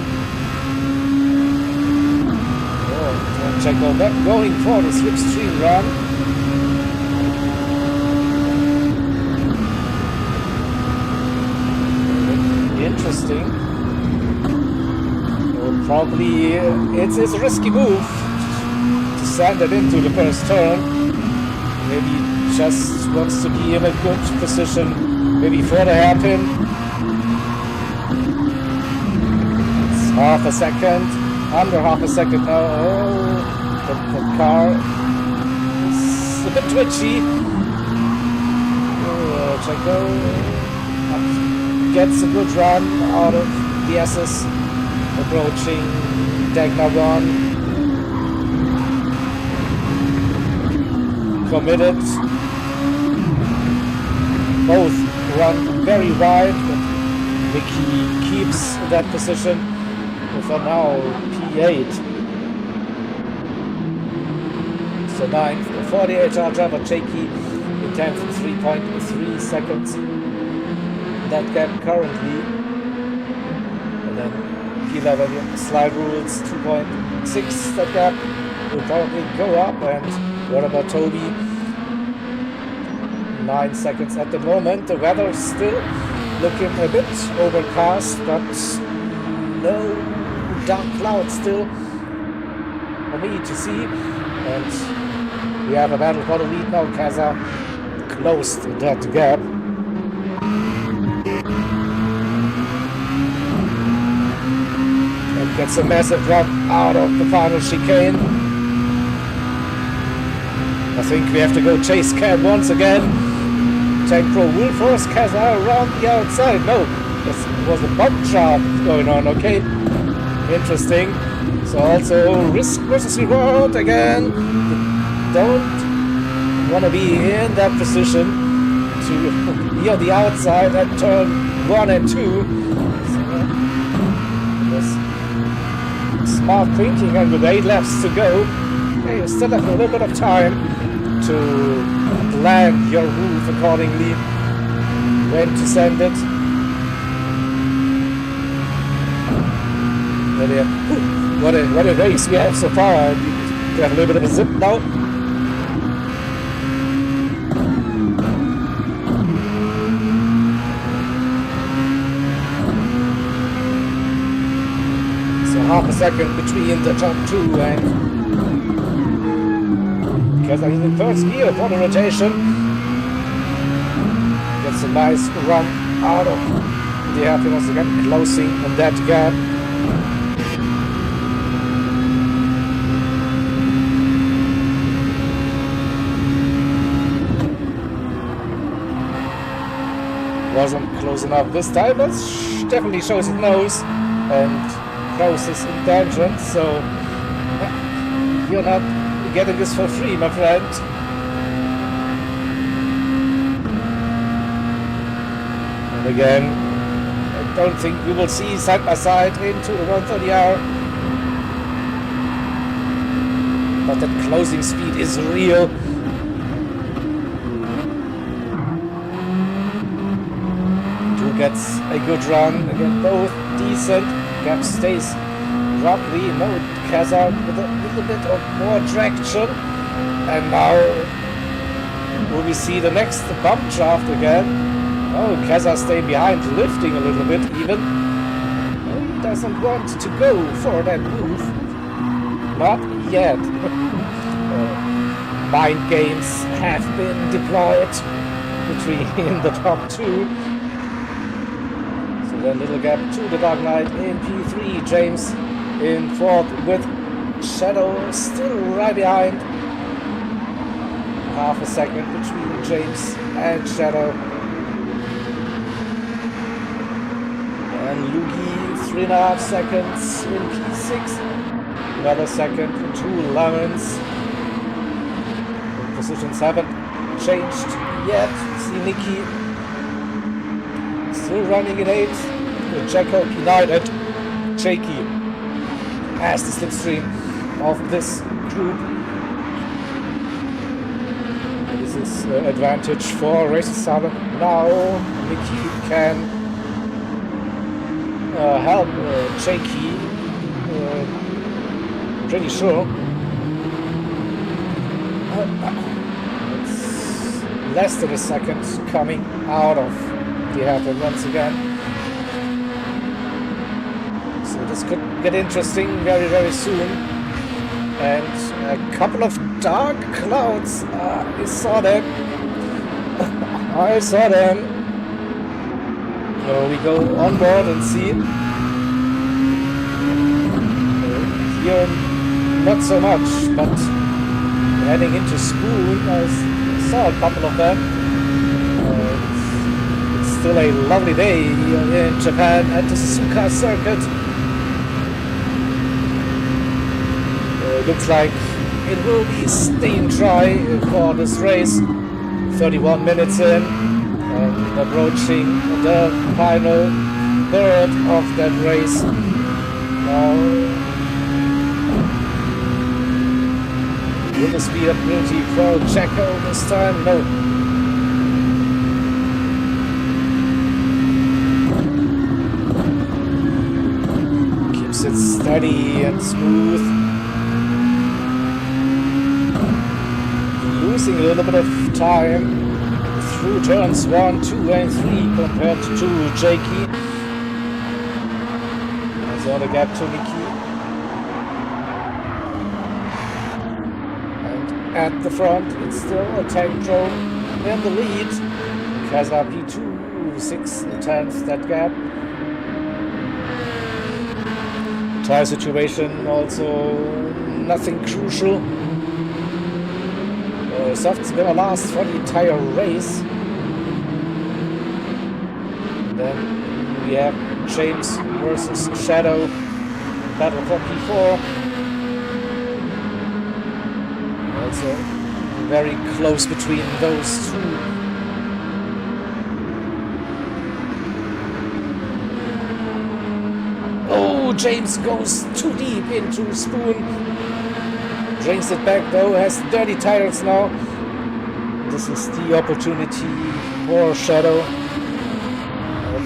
Checo back going for the slipstream run. Interesting. Probably it's a risky move to send it into the first turn. Maybe just wants to be in a good position, maybe for the hairpin. It's half a second. Under half a second now. Oh, the car is a bit twitchy. Checo gets a good run out of the S's, approaching Dagna 1. Committed. Both run very wide, but Mickey keeps that position for now P8. So 9th for the AHR driver, Jakey in 10th, 3.3 seconds. That gap currently. And then P11 slide rules 2.6. That gap will probably go up. And what about Toby? 9 seconds at the moment. The weather is still looking a bit overcast, but no dark clouds still for me to see. And we have a battle for the lead now. Kaza closed that gap. And gets a massive drop out of the final chicane. I think we have to go chase Cat once again. Tank Pro will force Kaza around the outside. No, this was a bump job going on. Okay, interesting. So also risk versus reward again. Don't want to be in that position to be on the outside at turn 1 and 2. So, smart thinking, and with 8 laps to go, you still have a little bit of time to plan your move accordingly, when to send it. What a race we have so far. We have a little bit of a zip now. So half a second between the top 2 and because I'm in the first gear for the rotation. Gets a nice run out of the happiness again, closing on that gap. Wasn't close enough this time, but definitely shows it knows and knows its intention, so you're not getting this for free, my friend. And again, I don't think we will see side by side into the 130R. But that closing speed is real. Two gets a good run. Again, both decent. Gap stays roughly. No, Kaza with a little bit of more traction. And now will we see the next bump shaft again? Oh, Kaza stay behind, lifting a little bit even. He doesn't want to go for that move. Not yet. Mind games have been deployed between the top 2. So then little gap to the Dark Knight in P3. James in 4th with Shadow still right behind. Half a second between James and Shadow. And Lugi 3.5 seconds in P6. Another second for 2 Lemons. Positions haven't changed yet. See Nikki still running in 8th. With Jacko P9 and Jakey as the slipstream of this group. This is advantage for Racer 7. Now Nikki can help Jakey, pretty sure. It's less than a second coming out of the hairpin once again. So this could get interesting very, very soon. And a couple of dark clouds. I saw them. I saw them. So we go on board and see. Here, not so much, but heading into Spoon, I saw a couple of them. It's still a lovely day here in Japan at the Suzuka circuit. Looks like it will be staying dry for this race. 31 minutes in and approaching the final third of that race. Will the speed ability for Checo this time? No. Keeps it steady and smooth. Losing a little bit of time through turns 1, 2 and 3 compared to Jakey. There's all the gap to Nikki. At the front, it's still a tank drone in the lead. Kazar P2, 6/10 that gap. Tire situation also nothing crucial. Softs gonna last for the entire race. Then we have James versus Shadow, battle for P4. Also very close between those two. Oh, James goes too deep into Spoon. Brings it back though, has dirty tires now. This is the opportunity for Shadow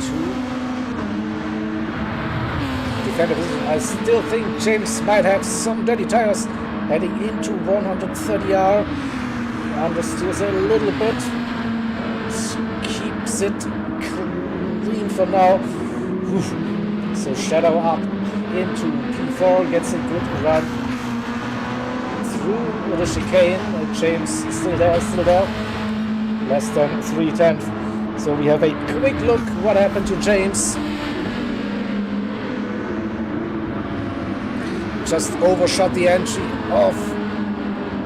to defend the position. I still think James might have some dirty tires. Heading into 130R, understeers a little bit, keeps it clean for now. Oof. So Shadow up into P4, gets a good run through the chicane. James still there, less than 3/10. So we have a quick look what happened to James. Just overshot the entry of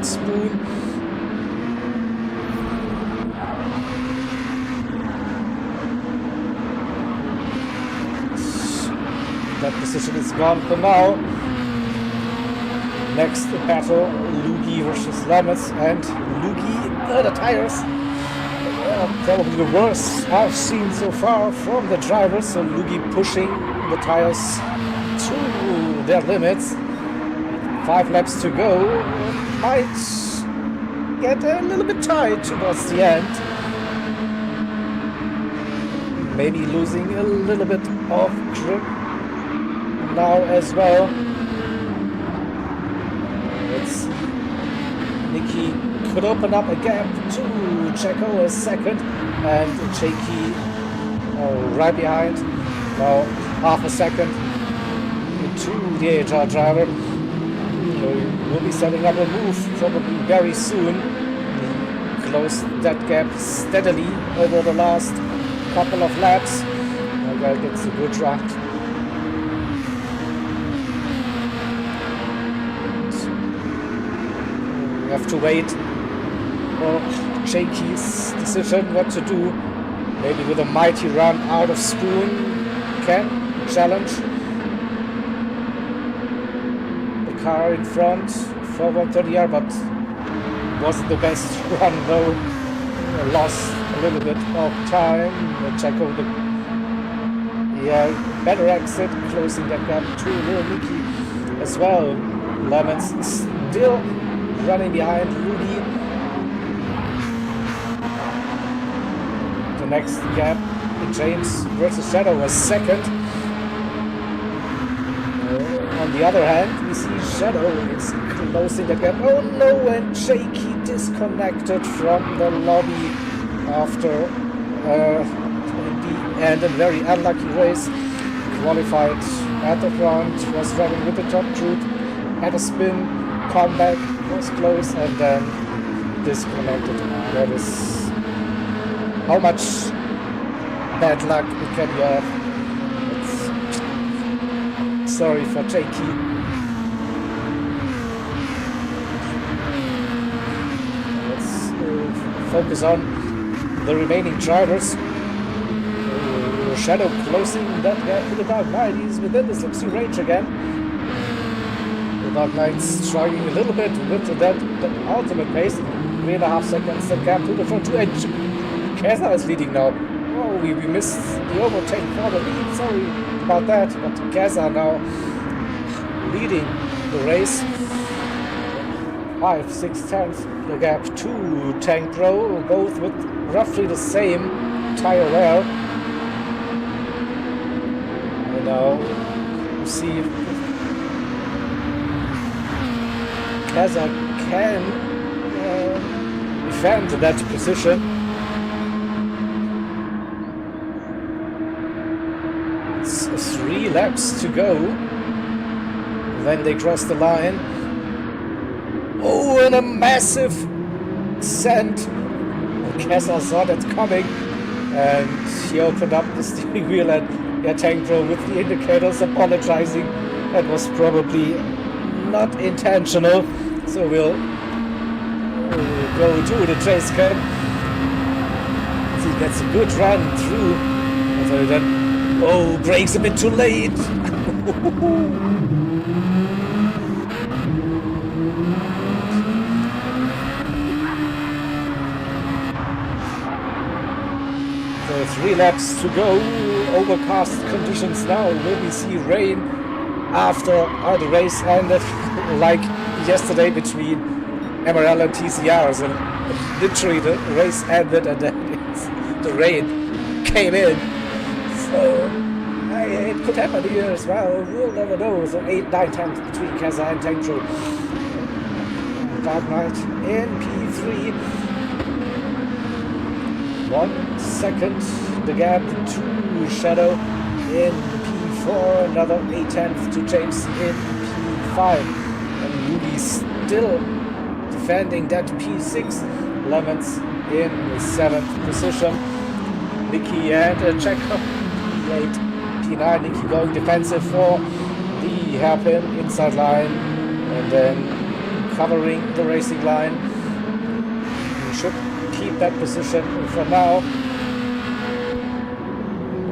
Spoon. That position is gone for now. Next battle, Lugi versus Lamets, and Lugi, the tires. Probably the worst I've seen so far from the drivers. So Lugi pushing the tires to their limits. 5 laps to go, might get a little bit tight towards the end. Maybe losing a little bit of grip now as well. Let's see. Nikki could open up a gap to Checo a second, and Jakey right behind. Now half a second to the AHR driver. We'll be setting up a move probably very soon. He closed that gap steadily over the last couple of laps. That guy gets a good run. We have to wait for Jakey's decision what to do. Maybe with a mighty run out of Spoon can challenge car in front for 130R, but wasn't the best run though. Lost a little bit of time. Checo better exit, closing that gap to Lil Mickey as well. Lemons still running behind Rudy. The next gap, James versus Shadow was second. On the other hand, we see Shadow is closing the gap. Oh no, and Jakey disconnected from the lobby after the end, a very unlucky race. Qualified at the front, was running with the top group, had a spin, comeback, was close, and then disconnected. That is how much bad luck can you have. Sorry for Jakey. Let's focus on the remaining drivers. Shadow closing that gap to the Dark Knight. He's within the slipstream range again. The Dark Knight's struggling a little bit with that ultimate pace. 3.5 seconds, the gap to the front two edge. Kesa is leading now. Oh, we missed the overtake for the lead. Sorry about that. But Gaza now leading the race. 5/6 the gap to Tank Pro, both with roughly the same tire wear. And now see if Gaza can defend that position. It's 3 laps to go. Then they cross the line. Oh, and a massive descent. Gaza saw that coming, and he opened up the steering wheel, and Tank Pro with the indicators apologizing. That was probably not intentional. So we'll go to the trace cam. He gets a good run through. So then, oh, brakes a bit too late. So 3 laps to go. Overcast conditions now. Will we see rain after the race ended like yesterday between MRL and TCRs, and literally the race ended and then the rain came in. So it could happen here as well. We'll never know. So 8, 9 times between Gaza and Tank Pro. Dark Knight in P3. 1 second the gap to Shadow in P4. Another 8/10 to James in P5. And Ruby still defending that P6. Lemons in the 7th position. Nicky and Checker P8, P9. Nicky going defensive for the hairpin inside line, and then covering the racing line. We should keep that position for now.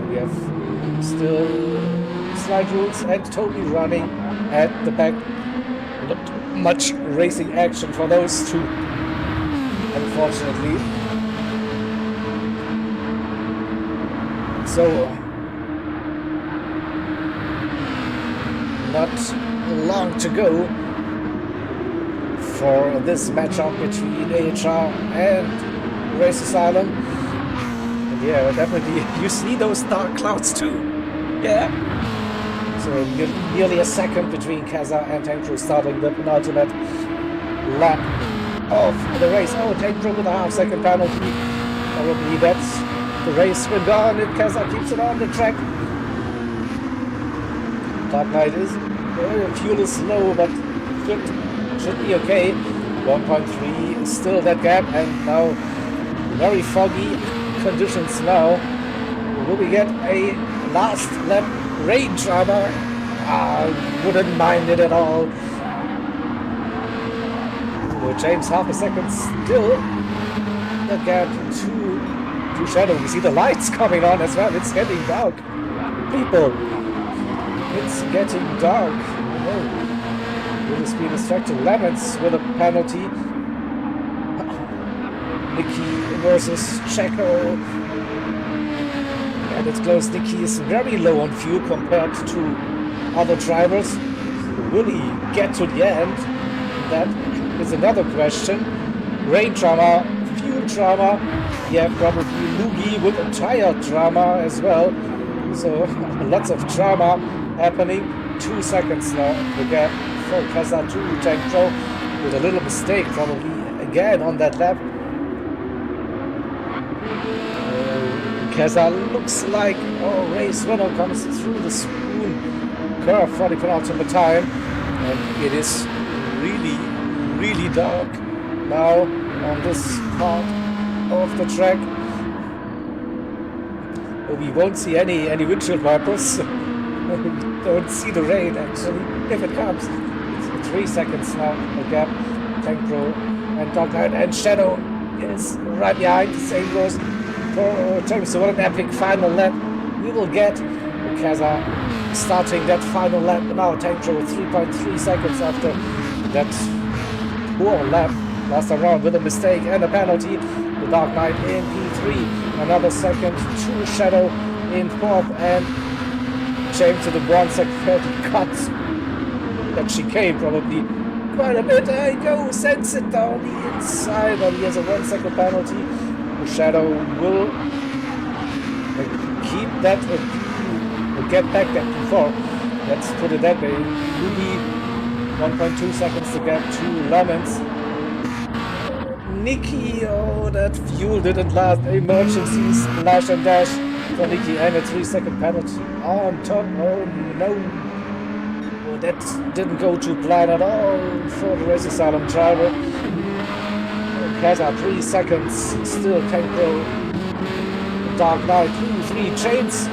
We have still slide rules and Toby running at the back. Not much racing action for those two, unfortunately. So not long to go for this matchup between AHR and Race Asylum. And yeah, definitely you see those dark clouds too. Yeah. So nearly a second between Gaza and Tank Pro starting the penultimate lap of the race. Oh, Tank Pro with a half-second penalty. Probably that's the race will gone if Gaza keeps it on the track. Dark Knight is fuel is low, but should be okay. 1.3 is still that gap, and now very foggy conditions now. Will we get a last lap rain drama? I wouldn't mind it at all. James half a second still the gap to Shadow. We see the lights coming on as well. It's getting dark, people. It's getting dark. Oh. Will speed is factor. Lemons with a penalty. Nicky versus Checo. And it's close. Nicky is very low on fuel compared to other drivers. Will he get to the end? That is another question. Rain drama, fuel drama. Yeah, probably Lugi with a tire drama as well. So lots of drama happening. 2 seconds now. The gap for Gaza to Tank Pro with a little mistake probably again on that lap. Gaza looks like race winner comes through the spoon curve for the penultimate time, and it is really, really dark now on this part of the track. We won't see any windshield wipers. We don't see the rain actually if it comes. It's 3 seconds now. The gap. Tank Pro and Dark Knight and Shadow is right behind. The same goes for James. So what an epic final lap we will get. Gaza starting that final lap now. Tank Pro 3.3 seconds after that poor lap last round with a mistake and a penalty. The Dark Knight in P3 another second to Shadow in fourth, and James to the 1 second 30 cuts that chicane probably quite a bit. There he goes, sends it down the inside, and he has a 1 second penalty. Shadow will keep that or get back that before. Let's put it that way. Gr.B 1.2 seconds to get to Lemons. Nikki, oh, that fuel didn't last. Emergency splash and dash for Nikki, and a 3 second penalty on top. Oh no. Oh, that didn't go to plan at all for the Racing Asylum driver. Kazar 3 seconds, still can go. Dark Knight 2-3 James.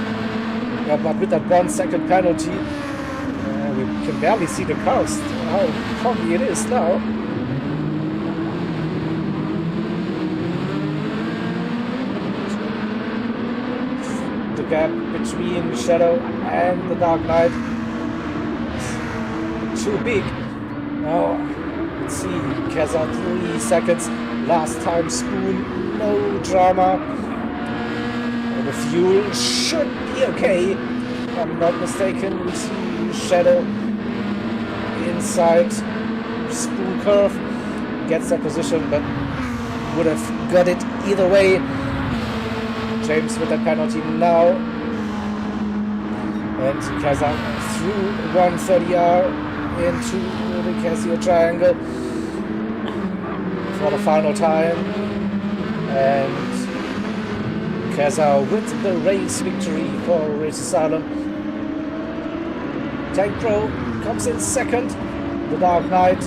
Yeah, but with that 1 second penalty, we can barely see the cars. How foggy it is now. The gap between Shadow and the Dark Knight is too big. Now, let's see, Kazar 3 seconds. Last time Spoon, no drama. The fuel should be okay, if I'm not mistaken. We see Shadow inside Spoon curve, gets that position, but would have got it either way. James with that penalty now, and Kazan through 130R into the Casio triangle for the final time, and Kazar with the race victory for Race Asylum. Tank Pro comes in second, the Dark Knight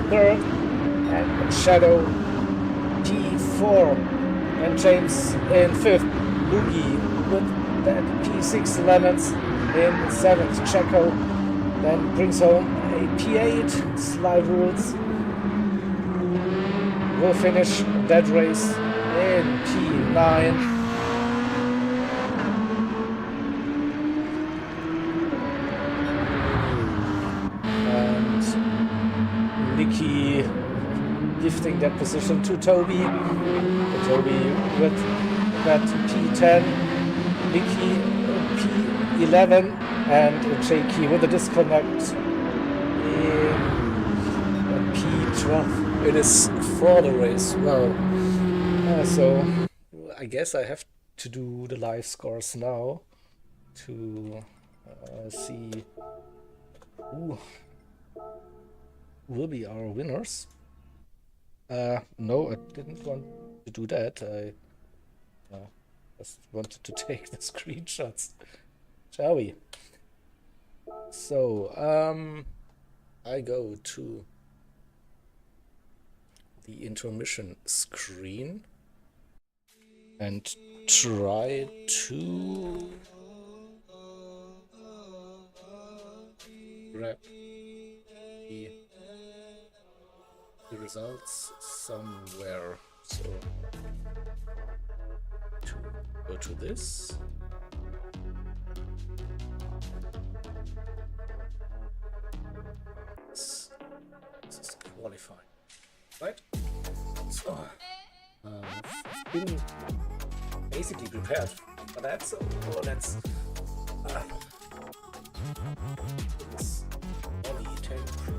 third, and Shadow P4, and James in fifth. Boogie with that P6 Lemons in seventh. Checo then brings home a P8. Slide rules will finish that race in P9. And Nikki gifting that position to Toby. Toby with that P10, Nikki P11, and Jakey with a disconnect in P12. It is for the race. Well, so I guess I have to do the live scores now to see who will be our winners. No, I didn't want to do that. I just wanted to take the screenshots. Shall we? So, I go to the intermission screen and try to grab the results somewhere. So, to go to this. This is qualifying, right? So, I've been basically prepared for that. So let's this Ollie Tank Pro.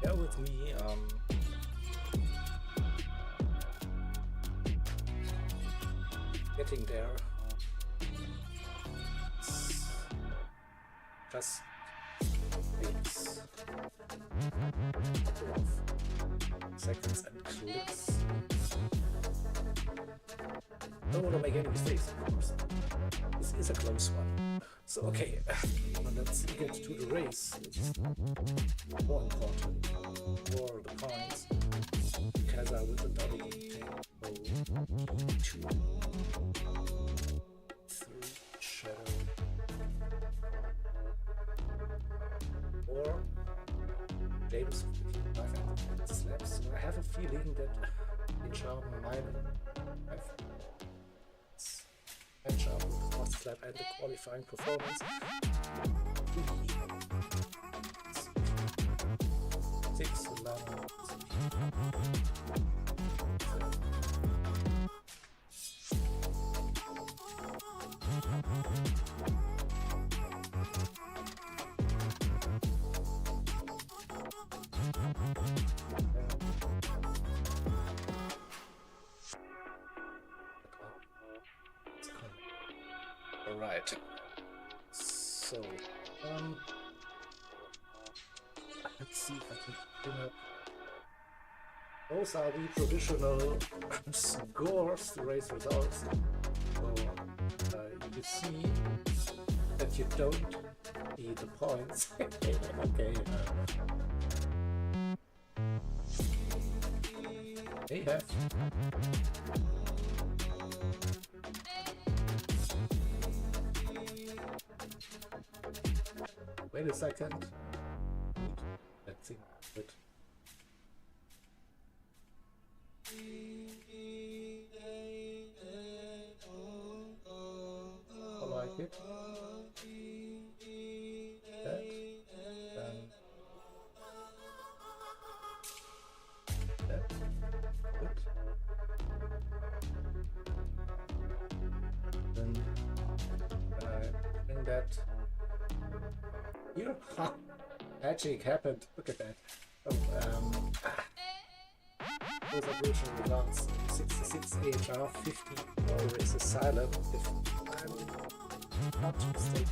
Bear with me. Getting there. Just takes a couple of seconds and clicks. Don't want to make any mistakes, of course. This is a close one. So, okay, let's get to the race. It's more important for the points because I will double take 2 or James between 5 and 6 laps. So I have a feeling that AHR might have match up with the first lap and the qualifying performance. 6, 11, Alright, so let's see if I can bring up. Those are the provisional scores, the race results. So you see that you don't see the points. Okay. They have. Wait a second. Let's see. Good. I like it. That. That. Good. Then bring that here. Ha! Magic happened. Look at that. Oh, those are original results. 66 AHR, 50 or is silent if I'm not mistaken.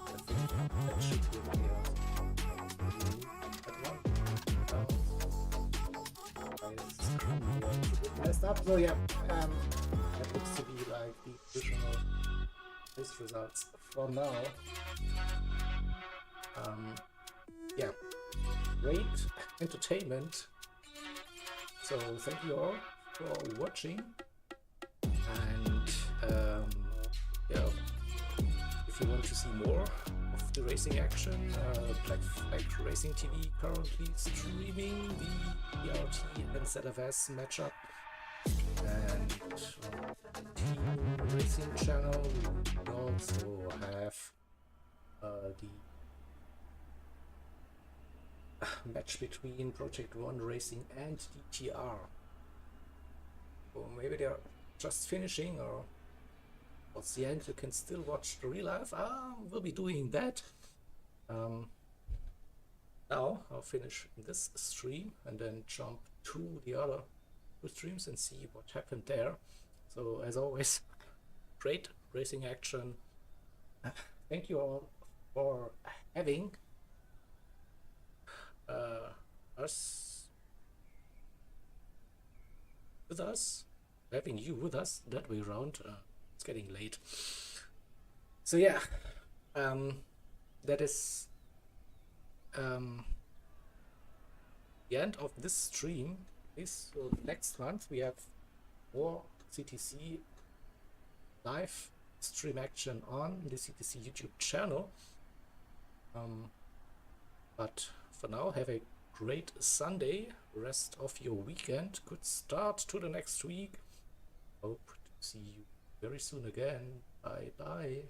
I think that should be messed up. So yeah, that looks to be like the additional race results for now. Yeah, great entertainment. So thank you all for watching, and yeah, if you want to see more of the racing action, Black Flag Racing TV currently streaming the ERT and ZFS matchup, and Team Racing channel we also have the match between Project 1 Racing and DTR. Or maybe they're just finishing, or towards the end you can still watch the real life. We'll be doing that. Now I'll finish this stream and then jump to the other two streams and see what happened there. So as always, great racing action. Thank you all for having having you with us that way around. It's getting late. So yeah, that is the end of this stream. So next month we have more CTC live stream action on the CTC YouTube channel. But for now, have a great Sunday, rest of your weekend, good start to the next week. Hope to see you very soon again. Bye bye.